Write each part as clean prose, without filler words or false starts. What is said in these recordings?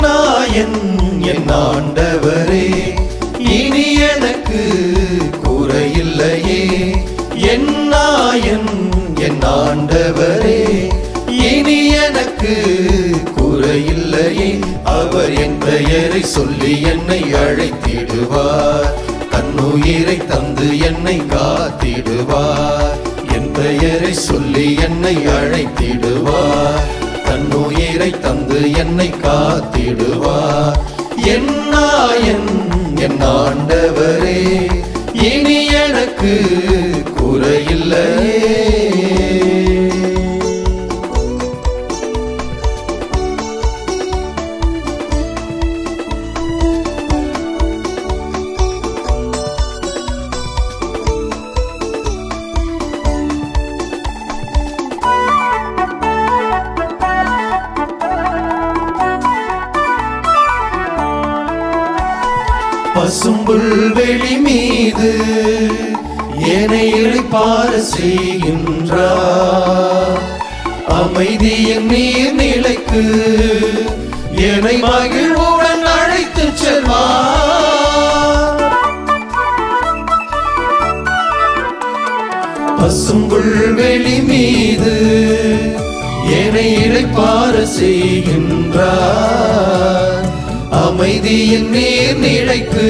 நாயன் என் ஆண்டவரே, இனி எனக்கு குறையில்லையே. என் நாயன் என் ஆண்டவரே, இனி எனக்கு குறையில்லையே. அவர் என் பெயரை சொல்லி என்னை அழைத்திடுவார், தன்னுயிரை தந்து என்னை காத்திடுவார். என் பெயரை சொல்லி என்னை அழைத்திடுவார், தன்னுயிரை தந்து என்னை காத்திடுவார். என் நாயன் என் ஆண்டவரே, இனி எனக்கு குறையில்லையே. பசும்புல்வெளி மீது என்னை இளைப்பாற செய்கின்றார், அமைதியின் நீர்நிலைக்கு என்னை மகிழ்வுடன் அழைத்து செல்வார். பசும்புல்வெளி மீது என்னை இளைப்பாற செய்கின்றார், அமைதியின் நீர்நிலைக்கு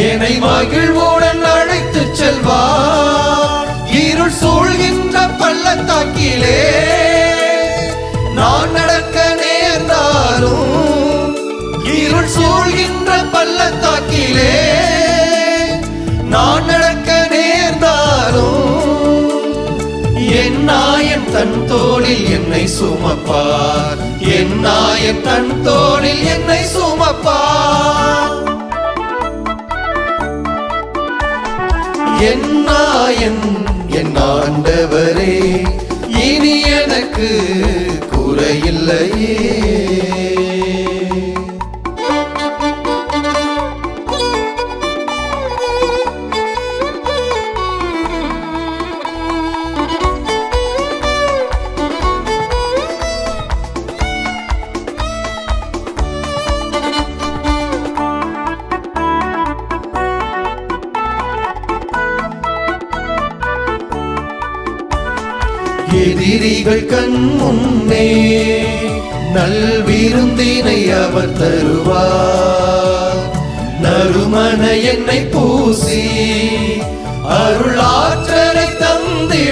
என்னை மகிழ்வுடன் அழைத்து செல்வார். இருள் சூழ்கின்ற பள்ளத்தாக்கிலே நான் நடக்க நேர்ந்தாலும், இருள் சூழ்கின்ற பள்ளத்தாக்கிலே நான் நடக்க நேர்ந்தாலும், என் நாயன் தன் தோளில் என்னை சுமப்பார், என் நாயன் தன் தோளில் என்னை சுமப்பார். என் நாயன் என் ஆண்டவரே, இனி எனக்கு குறையில்லையே. எதிரிகள் கண் முன்னே நல்விருந்தினை அவர் தருவார், நறுமண என்னை பூசி அருளாற்றலை தந்திடுவார்.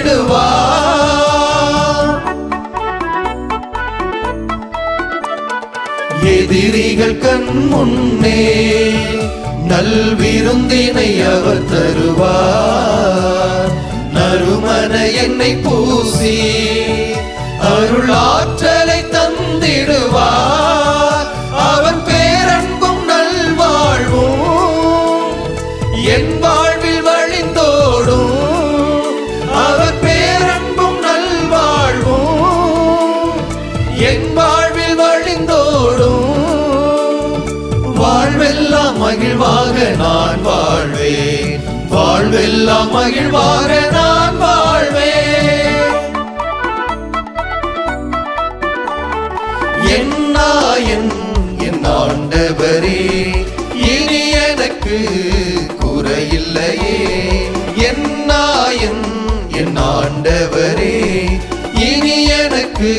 எதிரிகள் கண் முன்னே நல்விருந்தினை அவர் தருவார், நறுமண என்னை பூசி அருளாற்றலை தந்திடுவார். அவன் பேரன்பும் நல்வாழ்வும் என் வாழ்வில் வழிந்தோடும், அவர் பேரன்பும் நல்வாழ்வும் என் வாழ்வில் வழிந்தோடும். வாழ்வெல்லாம் மகிழ்வாக நான் வாழ்வேன், வாழ்வெல்லாம் மகிழ்வாக நான் வாழ்வேன். என் நாயன் என் ஆண்டவரே, இனி எனக்கு குறையில்லையே. என் நாயன் என் ஆண்டவரே, இனி எனக்கு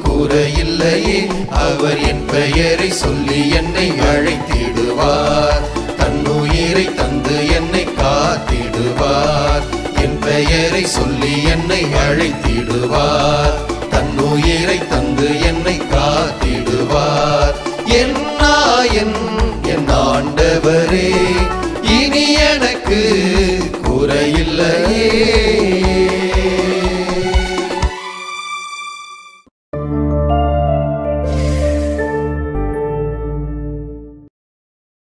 குறையில்லையே. அவர் என் பெயரை சொல்லி என்னை அழைத்திடுவார், தன்னுயிரை தந்து என்னை காத்திடுவார். என் பெயரை சொல்லி என்னை அழைத்திடுவார், தன்னுயிரை தந்து என்னை காத்திடுவார். என் நாயன் என் ஆண்டவரே,